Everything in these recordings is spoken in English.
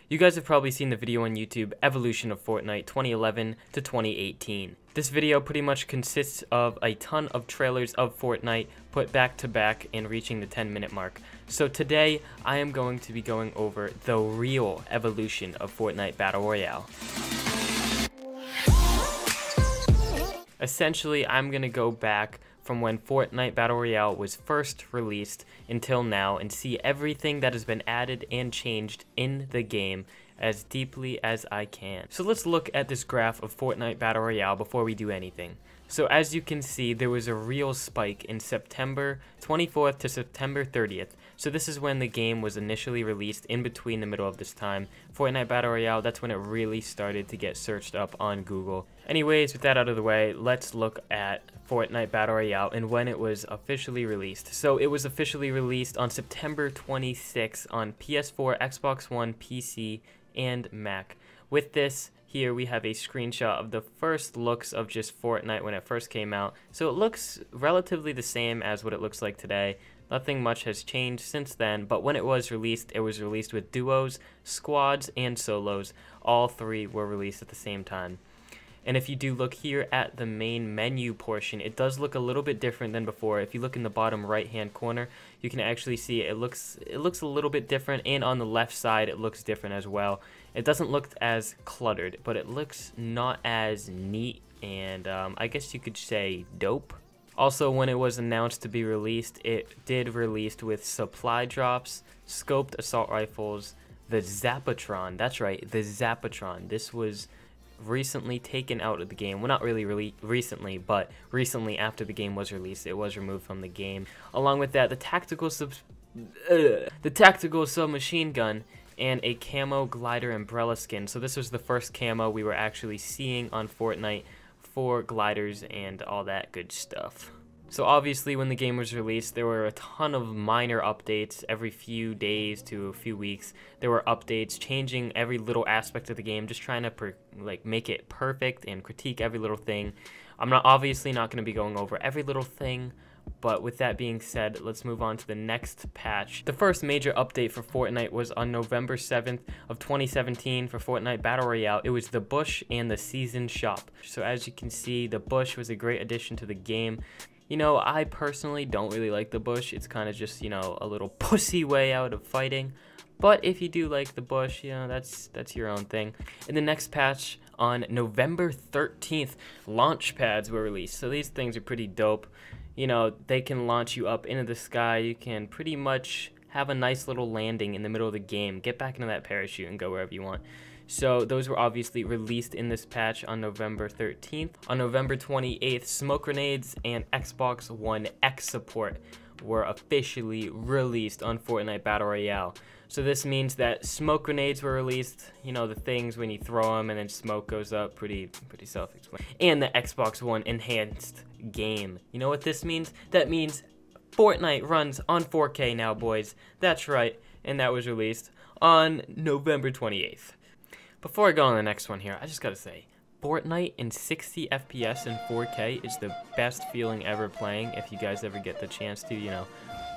You guys have probably seen the video on YouTube, Evolution of Fortnite 2011 to 2018. This video pretty much consists of a ton of trailers of Fortnite put back to back and reaching the 10-minute mark. So today, I am going to be going over the real evolution of Fortnite Battle Royale. Essentially, I'm going to go back from when Fortnite Battle Royale was first released until now and see everything that has been added and changed in the game as deeply as I can. So let's look at this graph of Fortnite Battle Royale before we do anything. So as you can see, there was a real spike in September 24th to September 30th. So this is when the game was initially released, in between the middle of this time. Fortnite Battle Royale, that's when it really started to get searched up on Google. Anyways, with that out of the way, let's look at Fortnite Battle Royale and when it was officially released. So it was officially released on September 26th on PS4, Xbox One, PC, and Mac. With this, here we have a screenshot of the first looks of just Fortnite when it first came out. So it looks relatively the same as what it looks like today. Nothing much has changed since then, but when it was released with duos, squads, and solos. All three were released at the same time. And if you do look here at the main menu portion, it does look a little bit different than before. If you look in the bottom right hand corner, you can actually see it looks a little bit different, and on the left side it looks different as well. It doesn't look as cluttered, but it looks not as neat and I guess you could say dope. Also, when it was announced to be released, it did release with supply drops, scoped assault rifles, the Zapatron. That's right, the Zapatron. This was recently taken out of the game. Well, not really recently, but recently after the game was released, it was removed from the game. Along with that, the tactical submachine gun and a camo glider umbrella skin. So this was the first camo we were actually seeing on Fortnite for gliders and all that good stuff. So obviously when the game was released, there were a ton of minor updates every few days to a few weeks. There were updates changing every little aspect of the game, just trying to make it perfect and critique every little thing. I'm obviously not going to be going over every little thing, but with that being said, let's move on to the next patch. The first major update for Fortnite was on November 7th of 2017 for Fortnite Battle Royale. It was the bush and the season shop. So as you can see, the bush was a great addition to the game. You know, I personally don't really like the bush. It's kind of just, you know, a little pussy way out of fighting. But if you do like the bush, you know, that's your own thing. In the next patch on November 13th, launch pads were released. So these things are pretty dope. You know, they can launch you up into the sky. You can pretty much have a nice little landing in the middle of the game. Get back into that parachute and go wherever you want. So those were obviously released in this patch on November 13th. On November 28th, smoke grenades and Xbox One X support were officially released on Fortnite Battle Royale. So this means that smoke grenades were released, you know, the things when you throw them and then smoke goes up, pretty self-explanatory. And the Xbox One enhanced game. You know what this means? That means Fortnite runs on 4K now, boys. That's right, and that was released on November 28th. Before I go on the next one here, I just gotta say, Fortnite in 60 FPS and 4K is the best feeling ever playing. If you guys ever get the chance to, you know.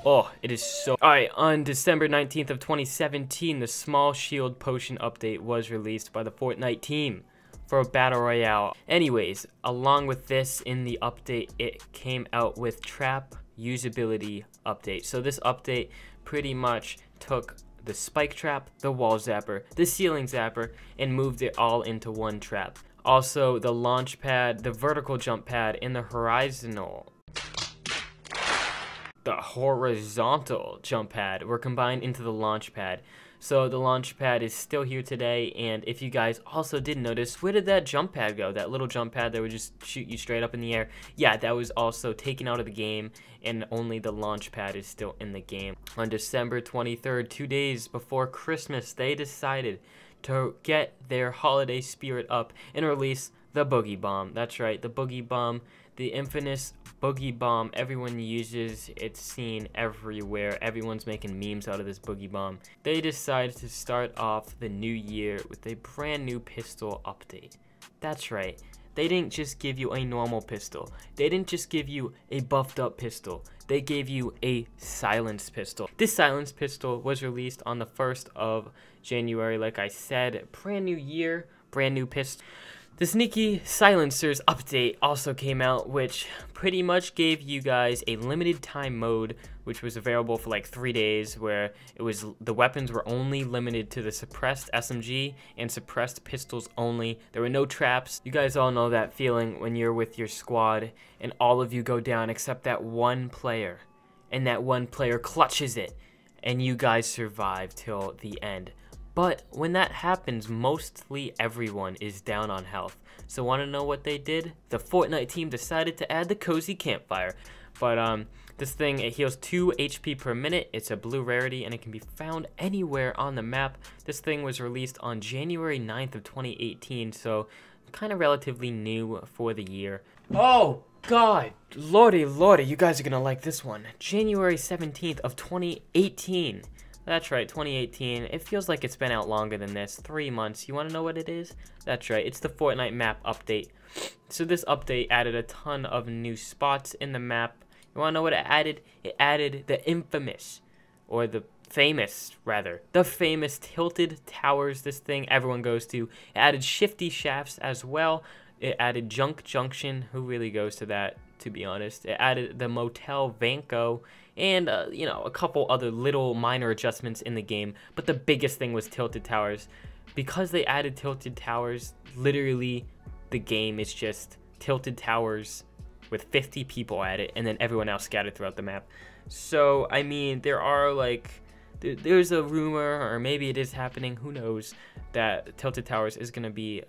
Oh, it is so... Alright, on December 19th of 2017, the Small Shield Potion update was released by the Fortnite team for Battle Royale. Anyways, along with this, in the update, it came out with Trap Usability Update. So this update pretty much took the spike trap, the wall zapper, the ceiling zapper, and moved it all into one trap. Also, the launch pad, the vertical jump pad, and the horizontal jump pad were combined into the launch pad. So the launch pad is still here today, and if you guys also did notice, where did that jump pad go? That little jump pad that would just shoot you straight up in the air? Yeah, that was also taken out of the game, and only the launch pad is still in the game. On December 23rd, 2 days before Christmas, they decided to get their holiday spirit up and release the Boogie Bomb. That's right, the Boogie Bomb, the infamous Boogie Bomb everyone uses. It's seen everywhere. Everyone's making memes out of this Boogie Bomb. They decided to start off the new year with a brand new pistol update. That's right, they didn't just give you a normal pistol. They didn't just give you a buffed up pistol. They gave you a silenced pistol. This silenced pistol was released on the 1st of January, like I said. Brand new year, brand new pistol. The Sneaky Silencers update also came out, which pretty much gave you guys a limited time mode, which was available for like 3 days, where it was the weapons were only limited to the suppressed SMG and suppressed pistols only. There were no traps. You guys all know that feeling when you're with your squad and all of you go down except that one player, and that one player clutches it and you guys survive till the end. But when that happens, mostly everyone is down on health. So want to know what they did? The Fortnite team decided to add the Cozy Campfire. But this thing, it heals 2 HP per minute. It's a blue rarity and it can be found anywhere on the map. This thing was released on January 9th of 2018, so kind of relatively new for the year. Oh God, lordy, you guys are gonna like this one. January 17th of 2018. That's right, 2018. It feels like it's been out longer than this. 3 months. You want to know what it is? That's right, it's the Fortnite map update. So this update added a ton of new spots in the map. You want to know what it added? It added the infamous, or the famous, rather. The famous tilted towers, this thing everyone goes to. It added shifty shafts as well. It added Junk Junction. Who really goes to that, to be honest? It added the Motel Vanco. And, you know, a couple other little minor adjustments in the game. But the biggest thing was Tilted Towers. Because they added Tilted Towers, literally the game is just Tilted Towers with 50 people at it. And then everyone else scattered throughout the map. So, I mean, there are, like, there's a rumor, or maybe it is happening, who knows, that Tilted Towers is going to be,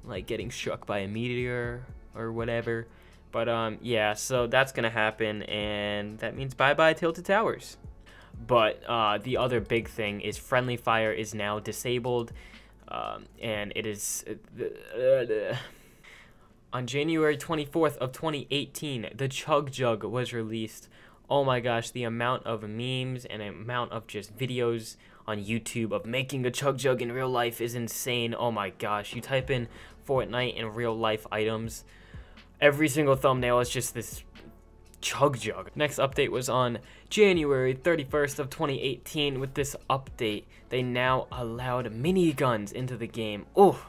like, getting struck by a meteor or whatever. But, yeah, so that's going to happen, and that means bye-bye Tilted Towers. But the other big thing is friendly fire is now disabled, and it is... On January 24th of 2018, the Chug Jug was released. Oh my gosh, the amount of memes and amount of just videos on YouTube of making a Chug Jug in real life is insane. Oh my gosh, you type in Fortnite and real life items, every single thumbnail is just this Chug Jug. Next update was on January 31st of 2018. With this update, they now allowed miniguns into the game. Oh,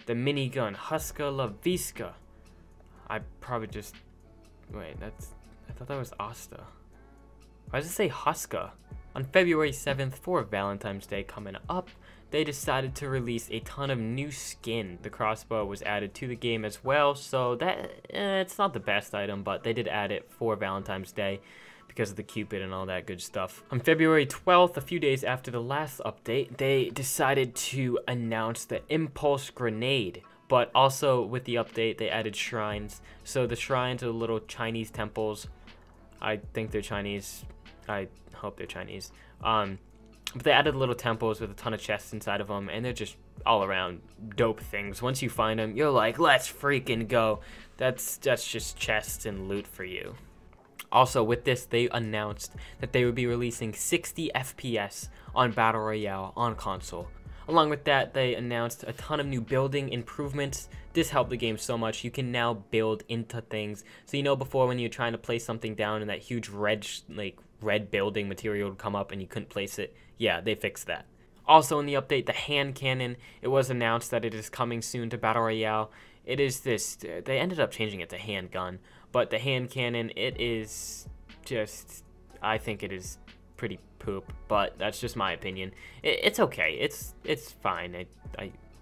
the minigun, Huska La Visca. I probably just, wait, I thought that was Asta. Why does it say Huska? On February 7th, for Valentine's Day coming up, they decided to release a ton of new skin. The crossbow was added to the game as well, so that it's not the best item, but they did add it for Valentine's Day because of the Cupid and all that good stuff. On February 12th, a few days after the last update, they decided to announce the Impulse Grenade. But also with the update, they added shrines. So the shrines are the little Chinese temples. I think they're Chinese. I hope they're Chinese. But they added little temples with a ton of chests inside of them, and they're just all around dope things. Once you find them, you're like, let's freaking go. That's just chests and loot for you. Also, with this, they announced that they would be releasing 60 FPS on Battle Royale on console. Along with that, they announced a ton of new building improvements. This helped the game so much. You can now build into things. So you know before when you're trying to place something down and that huge red building material would come up and you couldn't place it? Yeah, they fixed that. Also in the update, the hand cannon, it was announced that it is coming soon to Battle Royale. It is this, they ended up changing it to handgun, but the hand cannon, it is just, I think it is pretty poop, but that's just my opinion. It's okay, it's fine.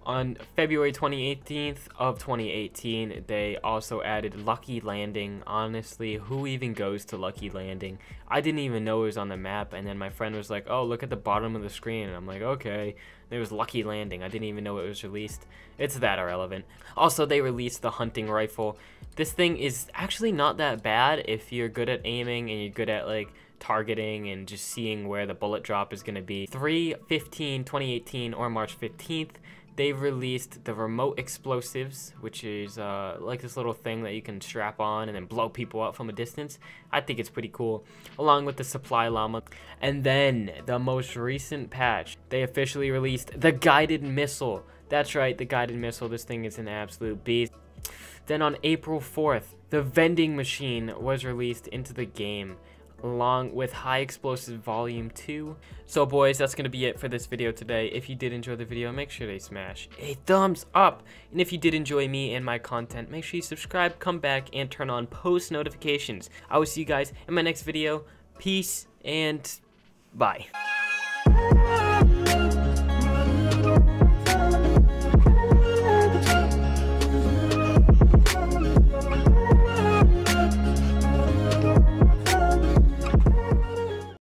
On February 28th of 2018, they also added Lucky Landing. Honestly, who even goes to Lucky Landing? I didn't even know it was on the map, and then my friend was like, oh, look at the bottom of the screen, and I'm like, okay. There was Lucky Landing. I didn't even know it was released. It's that irrelevant. Also, they released the hunting rifle. This thing is actually not that bad if you're good at aiming and you're good at, like, targeting and just seeing where the bullet drop is going to be. 3/15/2018 or March 15th, they've released the remote explosives, which is like this little thing that you can strap on and then blow people up from a distance. I think it's pretty cool, along with the supply llama. And then the most recent patch, they officially released the guided missile. That's right, the guided missile. This thing is an absolute beast. Then on April 4th, the vending machine was released into the game, along with High Explosive Volume 2. So boys, that's going to be it for this video today. If you did enjoy the video, make sure to smash a thumbs up. And if you did enjoy me and my content, make sure you subscribe, come back, and turn on post notifications. I will see you guys in my next video. Peace and bye.